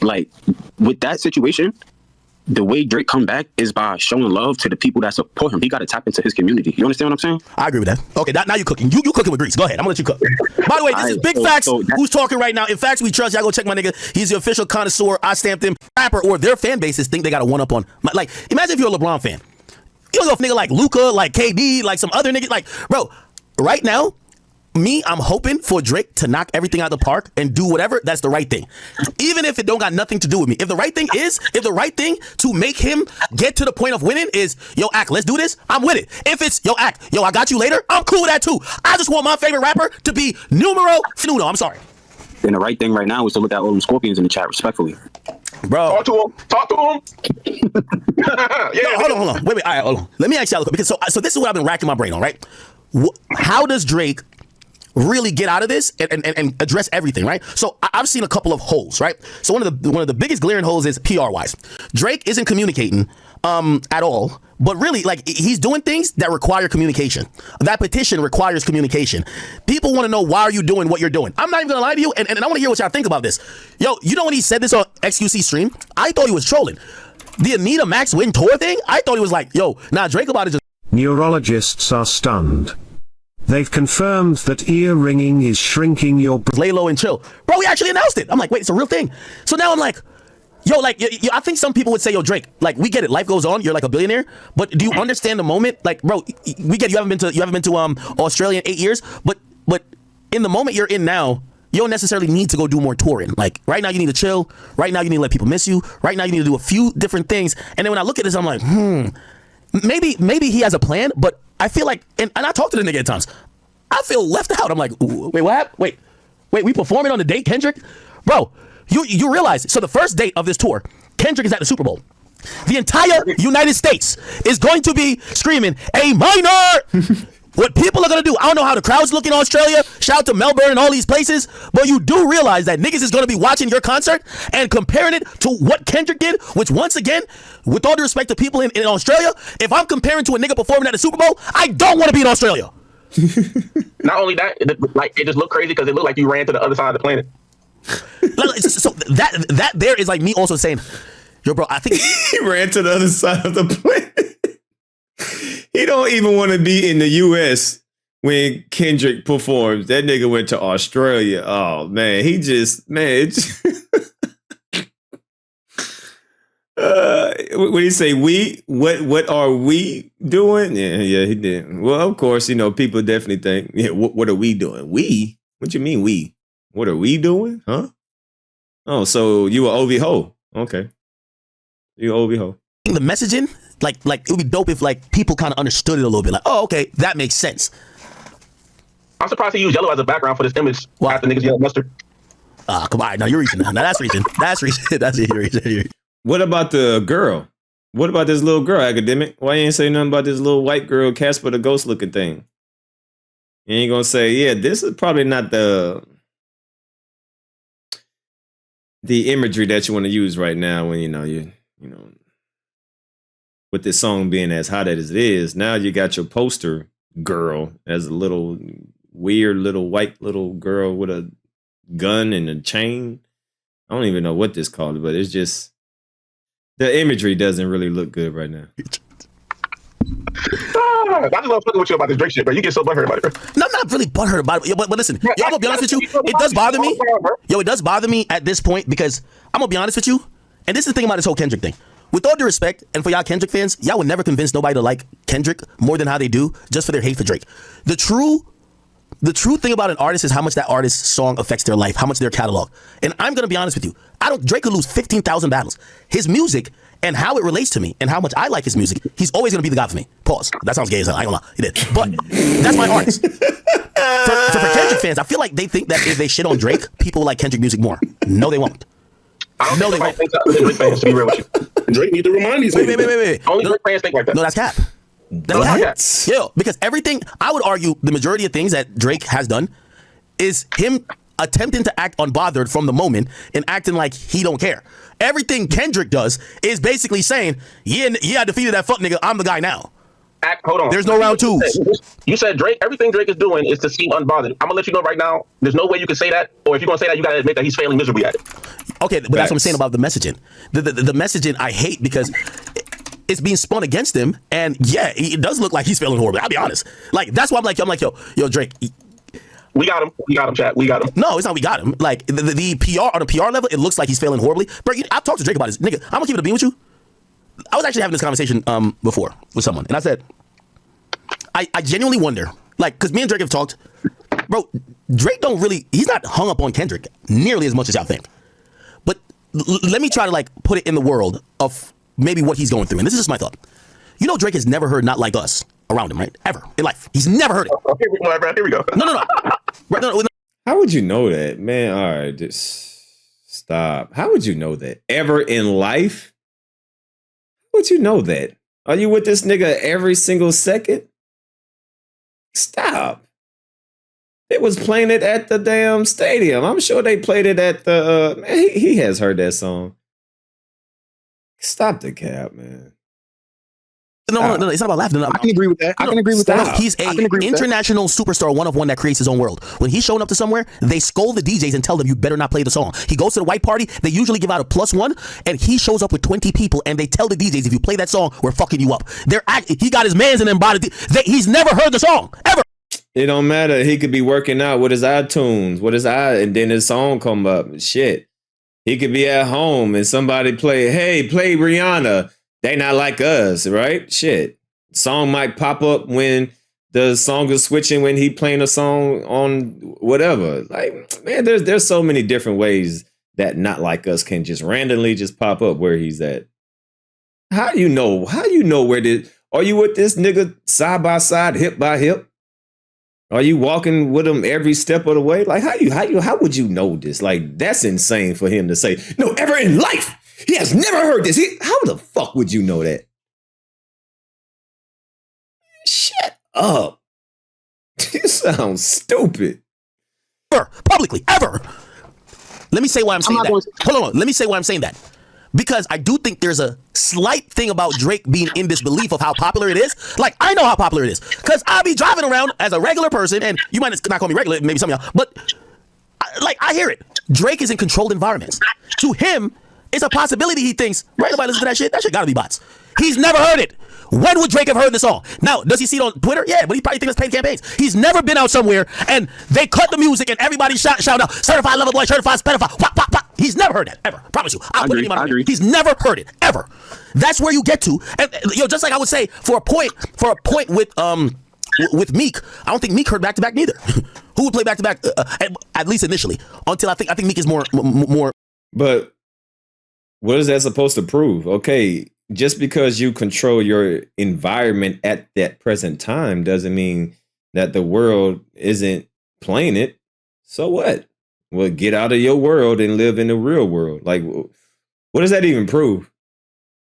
like with that situation, the way Drake come back is by showing love to the people that support him. He got to tap into his community. You understand what I'm saying? I agree with that. Okay, now you're cooking. You cooking with grease. Go ahead. I'm going to let you cook. By the way, this is Big Facts who's talking right now. In Facts We Trust. Y'all go check my nigga. He's the official connoisseur. I stamped him. Rapper or their fan bases think they got a one-up on. Like, imagine if you're a LeBron fan. You don't go nigga like Luka, like KD, like some other nigga. Like, bro, right now, I'm hoping for Drake to knock everything out of the park and do whatever. That's the right thing. Even if it don't got nothing to do with me. If the right thing to make him get to the point of winning is, yo, Ak, let's do this, I'm with it. If it's, yo, Ak, yo, I got you later, I'm cool with that too. I just want my favorite rapper to be numero uno. I'm sorry. And the right thing right now is to look at all them scorpions in the chat respectfully. Talk Bro. to him. Yeah, no, hold on. Wait, all right, hold on. Let me ask y'all, because so this is what I've been racking my brain on, right? How does Drake really get out of this and address everything, right? So I've seen a couple of holes, right? So one of the biggest glaring holes is PR wise. Drake isn't communicating at all, but really, like, he's doing things that require communication. That petition requires communication. People want to know, why are you doing what you're doing? I'm not even gonna lie to you, and I want to hear what y'all think about this. Yo, you know when he said this on XQC stream, I thought he was trolling. The Anita Max Win tour thing, I thought he was like, yo, nah, Drake about it just. Neurologists are stunned. They've confirmed that ear ringing is shrinking your lay low and chill. Bro, he actually announced it. I'm like, wait, it's a real thing. So now I'm like, yo, like, I think some people would say, yo, Drake, like, we get it. Life goes on. You're like a billionaire. But do you understand the moment? Like, bro, we get you haven't been to Australia in 8 years. But in the moment you're in now, you don't necessarily need to go do more touring. Like, right now you need to chill. Right now you need to let people miss you. Right now you need to do a few different things. And then when I look at this, I'm like, maybe he has a plan, but I feel like, and I talk to the nigga at times, I feel left out. I'm like, wait, what happened? Wait, we performing on the date, Kendrick? Bro, you realize, so the first date of this tour, Kendrick is at the Super Bowl. The entire United States is going to be screaming, A minor! What people are going to do, I don't know how the crowd's looking in Australia, shout out to Melbourne and all these places, but you do realize that niggas is going to be watching your concert and comparing it to what Kendrick did, which once again, with all due respect to people in Australia, if I'm comparing to a nigga performing at the Super Bowl, I don't want to be in Australia. Not only that, it just looked crazy because it looked like you ran to the other side of the planet. So that there is like me also saying, yo, bro, I think he ran to the other side of the planet. He don't even want to be in the U.S. when Kendrick performs. That nigga went to Australia. Oh man, he just when he say we, what are we doing? Yeah, he did. Well, of course, people definitely think, yeah, what are we doing? We? What you mean we? What are we doing? Huh? Oh, so you a OV ho? Okay, you OV ho. The messaging, like it would be dope if like people kind of understood it a little bit. Like, oh, okay, that makes sense. I'm surprised he used yellow as a background for this image. Wow. After niggas yelling mustard. Come on, now you're reaching. Now that's reaching. That's reaching. That's it. What about the girl? What about this little girl, Academic? Why you ain't say nothing about this little white girl, Casper the Ghost looking thing? You ain't gonna say, yeah, this is probably not the imagery that you want to use right now when you with this song being as hot as it is. Now you got your poster girl as a little weird little white little girl with a gun and a chain. I don't even know what this called, but it's just the imagery doesn't really look good right now. I just love fucking with you about this Drake shit, bro. You get so butthurt about it, bro. No, I'm not really butthurt about it. But listen, yo, I'm gonna be honest with you. It does bother me. Yo, it does bother me at this point because I'm gonna be honest with you. And this is the thing about this whole Kendrick thing. With all due respect, and for y'all Kendrick fans, y'all would never convince nobody to like Kendrick more than how they do just for their hate for Drake. The true thing about an artist is how much that artist's song affects their life, how much their catalog. And I'm gonna be honest with you. Drake could lose 15,000 battles. His music and how it relates to me and how much I like his music, he's always gonna be the guy for me. Pause. That sounds gay as hell. I ain't gonna lie. He did. But that's my artist. For Kendrick fans, I feel like they think that if they shit on Drake, people will like Kendrick music more. No, they won't. No, they won't. Drake fans, to be real with you. Drake need to remind these niggas. Wait. Only Drake fans think like that. No, that's cap. That's cap. Yeah, because everything, I would argue the majority of things that Drake has done is him attempting to act unbothered from the moment and acting like he don't care. Everything Kendrick does is basically saying, yeah, I defeated that fuck nigga, I'm the guy now. Hold on. There's no round twos. You said Drake. Everything Drake is doing is to seem unbothered. I'm gonna let you know right now. There's no way you can say that. Or if you're gonna say that, you gotta admit that he's failing miserably at it. Okay, but that's what I'm saying about the messaging. The messaging I hate because it's being spun against him, and yeah, it does look like he's failing horribly. I'll be honest. Like that's why I'm like, yo, Drake. We got him, chat. We got him. No, it's not. We got him. Like the PR on a PR level, it looks like he's failing horribly. Bro, I've talked to Drake about this. Nigga, I'm gonna keep it a bean with you. I was actually having this conversation before with someone, and I said, I genuinely wonder, like, because me and Drake have talked, bro. Drake he's not hung up on Kendrick nearly as much as y'all think. But let me try to like put it in the world of maybe what he's going through, and this is just my thought. You know, Drake has never heard "Not Like Us" around him, right? Ever in life, he's never heard it. Here we go. No. Right, no. How would you know that, man? All right, just stop. How would you know that ever in life? How would you know that? Are you with this nigga every single second? Stop. It was playing it at the damn stadium. I'm sure they played it at the. Man, he has heard that song. Stop the cap, man. No, it's not about laughing. No, I can agree with that. I can agree with that. He's a international superstar, one of one that creates his own world. When he's showing up to somewhere, they scold the DJs and tell them you better not play the song. He goes to the white party, they usually give out a +1, and he shows up with 20 people, and they tell the DJs if you play that song, we're fucking you up. He got his mans in them body. He's never heard the song ever. It don't matter. He could be working out with his iTunes, and then his song come up. Shit. He could be at home and somebody play Rihanna. They not like us, right? Shit. Song might pop up when the song is switching when he playing a song on whatever. Like, man, there's so many different ways that Not Like Us can just randomly just pop up where he's at. How do you know? How do you know are you with this nigga side by side, hip by hip? Are you walking with him every step of the way? Like, how would you know this? Like, that's insane for him to say, no, ever in life. He has never heard this. How the fuck would you know that? Shut up. You sound stupid. Publicly, ever. Let me say why I'm saying that. Hold on. Let me say why I'm saying that. Because I do think there's a slight thing about Drake being in this belief of how popular it is. Like, I know how popular it is. Because I'll be driving around as a regular person, and you might not call me regular, maybe some of y'all, but I hear it. Drake is in controlled environments. To him, it's a possibility he thinks, right, nobody listen to that shit? That shit gotta be bots. He's never heard it. When would Drake have heard the song? Now, does he see it on Twitter? Yeah, but he probably thinks it's paid campaigns. He's never been out somewhere and they cut the music and everybody shout out, certified lover boy, certified pedophile, wop, wop, wop. He's never heard that, ever. Promise you. I'll put it in my mind. He's never heard it, ever. That's where you get to. And just like I would say, for a point with Meek, I don't think Meek heard back to back neither. Who would play back to back? At least initially, until I think Meek is more. But what is that supposed to prove? Okay, just because you control your environment at that present time doesn't mean that the world isn't playing it. So what? Well, get out of your world and live in the real world. Like, what does that even prove?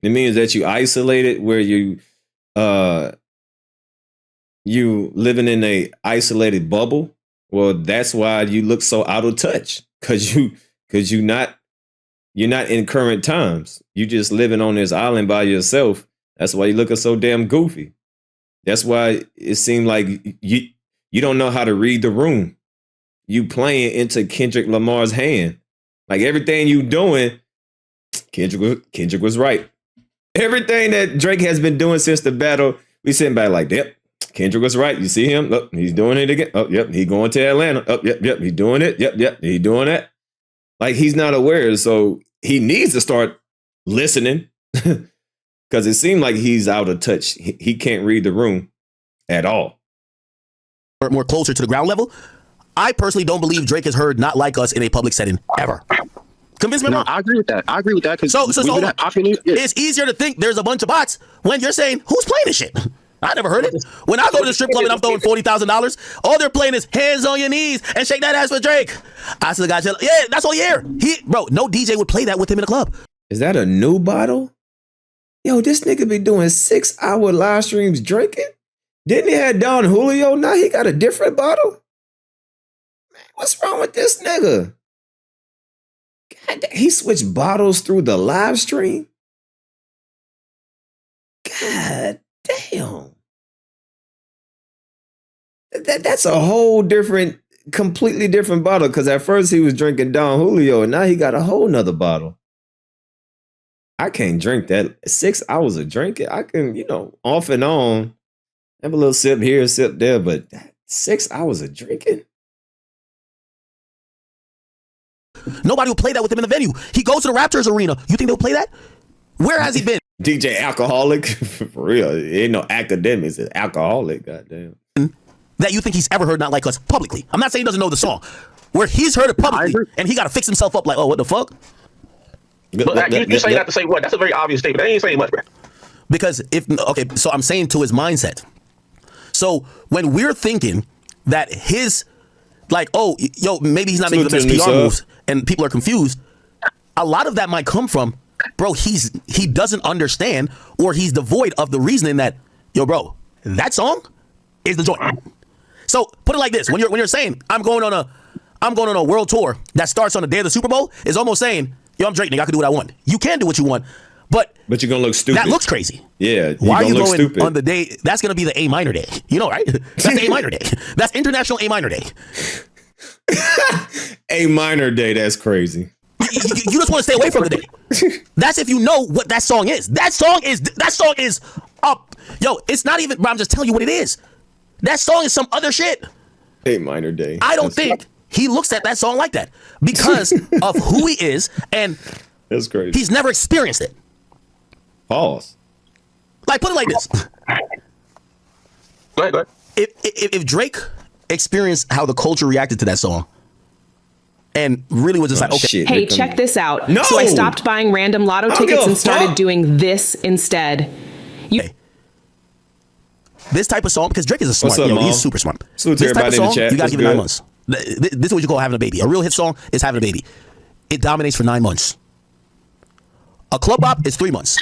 It means that you isolated where you living in a isolated bubble. Well, that's why you look so out of touch, because you're not in current times. You just living on this island by yourself. That's why you looking so damn goofy. That's why it seemed like you don't know how to read the room. You playing into Kendrick Lamar's hand. Like, everything you doing, Kendrick was right. Everything that Drake has been doing since the battle, we sitting back like, yep, Kendrick was right. You see him? Oh, he's doing it again. Oh, yep, he going to Atlanta. Oh, yep, he's doing it. Yep, he doing that. Like, he's not aware, so he needs to start listening, because it seemed like he's out of touch. He can't read the room at all. More closer to the ground level. I personally don't believe Drake has heard Not Like Us in a public setting ever. Convince me wrong. I agree with that. Because so it's easier to think there's a bunch of bots when you're saying, who's playing this shit? I never heard it. When I go to the strip club and I'm throwing $40,000, all they're playing is Hands on Your Knees and Shake That Ass for Drake. I still got you. Yeah, that's all you hear. Bro, no DJ would play that with him in the club. Is that a new bottle? Yo, this nigga be doing 6-hour live streams drinking? Didn't he have Don Julio? Now he got a different bottle? Man, what's wrong with this nigga? God, he switched bottles through the live stream? God damn. That's a whole different, completely different bottle. Because at first he was drinking Don Julio, and now he got a whole nother bottle. I can't drink that. 6 hours of drinking, I can, off and on, have a little sip here, a sip there, but 6 hours of drinking. Nobody will play that with him in the venue. He goes to the Raptors arena. You think they'll play that? Where has he been? DJ Alcoholic? For real. It ain't no academics. It's alcoholic. Goddamn. That you think he's ever heard Not Like Us publicly. I'm not saying he doesn't know the song. Where he's heard it publicly and he got to fix himself up like, oh, what the fuck? But you say that to say what? That's a very obvious statement. That ain't saying much, bro. Because so I'm saying to his mindset. So when we're thinking that his, like, oh, yo, maybe he's not making the best PR moves and people are confused, a lot of that might come from, bro, he doesn't understand, or he's devoid of the reasoning that, yo, bro, that song is the joint. So put it like this: when you're saying I'm going on a world tour that starts on the day of the Super Bowl, is almost saying, yo, I'm Drake, nigga, I can do what I want. You can do what you want, but you're gonna look stupid. That looks crazy. Yeah. Why are you going stupid on the day? That's gonna be the A minor day. You know, right? That's A minor day. That's International A minor day. A minor day. That's crazy. You just want to stay away from the day. That's if you know what that song is. That song is up. Yo, it's not even, bro, I'm just telling you what it is. That song is some other shit. A minor day. I don't think he looks at that song like that because of who he is, and that's crazy. He's never experienced it. Pause. Like, put it like this. Go ahead. If Drake experienced how the culture reacted to that song and really was just like, okay, shit, hey, check this out. No! So I stopped buying random lotto tickets and started doing this instead. This type of song, because Drake is a smart, up, he's super smart. Salute to This type of everybody in the song, chat. you gotta What's give it good? 9 months. This is what you call having a baby. A real hit song is having a baby. It dominates for 9 months. A club bop is 3 months.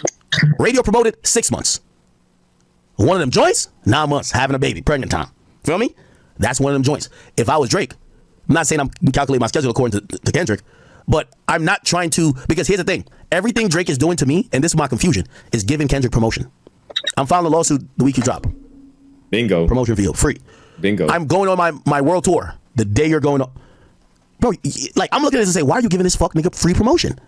Radio promoted 6 months. One of them joints, 9 months, having a baby, pregnant time. Feel me? That's one of them joints. If I was Drake, I'm not saying I'm calculating my schedule according to Kendrick, but I'm not trying to, because here's the thing. Everything Drake is doing to me, and this is my confusion, is giving Kendrick promotion. I'm filing a lawsuit the week you drop. Bingo. Promotion for you, free. Bingo. I'm going on my world tour the day you're going on. Bro, like, I'm looking at this and say, why are you giving this fuck nigga free promotion?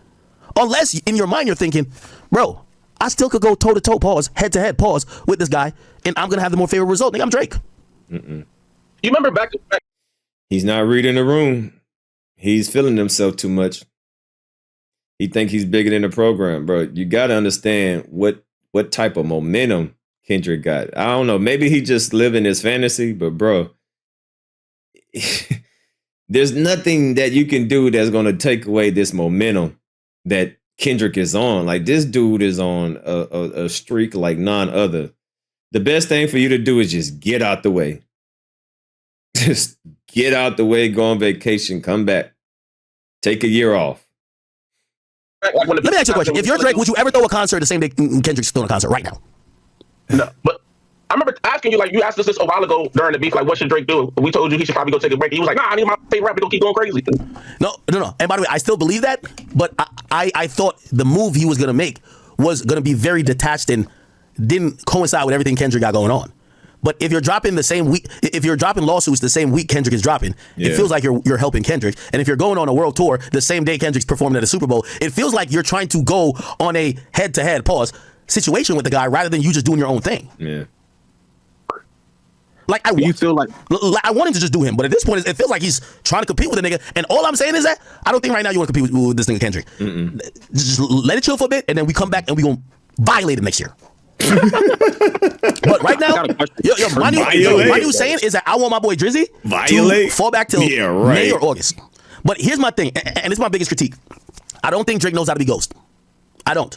Unless in your mind you're thinking, bro, I still could go toe-to-toe, pause, head-to-head, pause, with this guy, and I'm going to have the more favorable result. Nigga, I'm Drake. You remember back He's not reading the room. He's feeling himself too much. He think he's bigger than the program, bro. You got to understand what type of momentum Kendrick got. I don't know. Maybe he just living his fantasy, but bro, there's nothing that you can do that's going to take away this momentum that Kendrick is on. Like, this dude is on a streak like none other. The best thing for you to do is just get out the way. Just get out the way, go on vacation, come back, take a year off. Let me ask you a question. If you're Drake, would you ever throw a concert the same day Kendrick's throwing a concert right now? No, but I remember asking you, like, you asked us this a while ago during the beef, like, what should Drake do? We told you he should probably go take a break. He was like, nah, I need my favorite rapper to keep going crazy. No. And by the way, I still believe that, but I thought the move he was going to make was going to be very detached and didn't coincide with everything Kendrick got going on. But if you're dropping the same week, if you're dropping lawsuits the same week Kendrick is dropping, it feels like you're helping Kendrick. And if you're going on a world tour the same day Kendrick's performing at a Super Bowl, it feels like you're trying to go on a head-to-head, pause, situation with the guy rather than you just doing your own thing. Yeah. Like, I wanted to just do him, but at this point, it feels like he's trying to compete with a nigga. And all I'm saying is that I don't think right now you want to compete with this nigga Kendrick. Just let it chill for a bit, and then we come back and we gonna violate him next year. But right now, my new saying is that I want my boy Drizzy to fall back till May or August. But here's my thing, and it's my biggest critique. I don't think Drake knows how to be Ghost. I don't.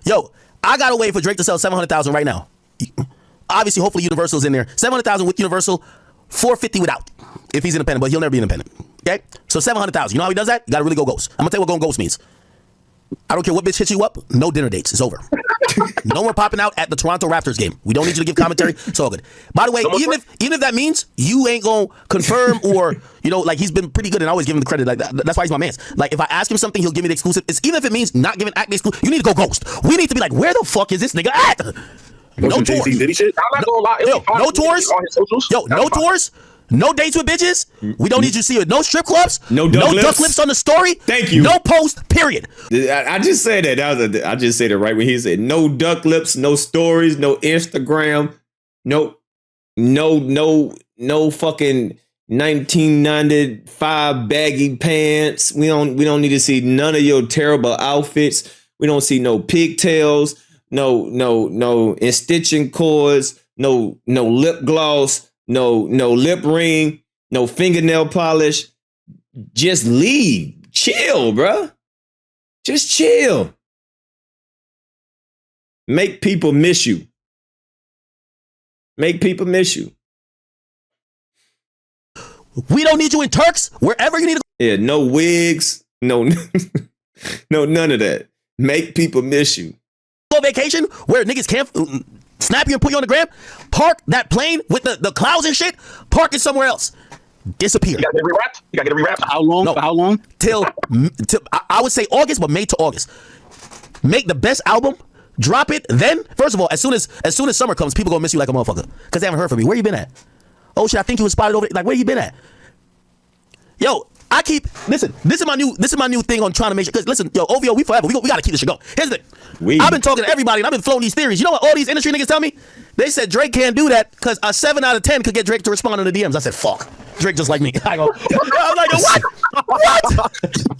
Yo, I gotta wait for Drake to sell 700,000 right now. Obviously, hopefully Universal's in there. 700,000 with Universal, 450 without. If he's independent, but he'll never be independent. Okay? So 700,000. You know how he does that? You gotta really go Ghost. I'm gonna tell you what going Ghost means. I don't care what bitch hits you up. No dinner dates. It's over. No more popping out at the Toronto Raptors game. We don't need you to give commentary. It's all good. By the way, even if that means you ain't gonna confirm or, like, he's been pretty good and I always give him the credit. Like, that's why he's my man. Like, if I ask him something, he'll give me the exclusive. It's even if it means not giving Acme exclusive. You need to go Ghost. We need to be like, where the fuck is this nigga at? On No some Jay-Z tours. Diddy shit. I'm not gonna lie. Yo, no tours. On his socials. Yo, no tours. No dates with bitches. We don't need you to see it. No strip clubs. No duck lips. duck lips on the story. Thank you. No post. Period. I just said that. I just said it right when he said no duck lips, no stories, no Instagram, no fucking 1995 baggy pants. We don't need to see none of your terrible outfits. We don't see no pigtails, no stitching cords, no lip gloss, no lip ring, no fingernail polish. Just leave. Chill, bruh. Just chill. Make people miss you. Make people miss you. We don't need you in Turks. Wherever you need to go. Yeah, no wigs, no none of that. Make people miss you. Go vacation where niggas can't snap you and put you on the gram. Park that plane with the clouds and shit. Park it somewhere else. Disappear. You gotta get it rewrapped. You gotta get it rewrapped. How long? No. For how long? Till I would say August, but May to August. Make the best album. Drop it. Then, first of all, as soon as summer comes, people gonna miss you like a motherfucker because they haven't heard from you. Where you been at? Oh shit, I think you was spotted over. Like, where you been at? Yo, listen. This is my new thing on trying to make sure. Cause listen, yo, OVO, we forever. We gotta keep this shit going. Here's the thing. I've been talking to everybody and I've been floating these theories. You know what all these industry niggas tell me? They said Drake can't do that because a 7 out of 10 could get Drake to respond to the DMs. I said, fuck. Drake just like me. I go, I'm like, what?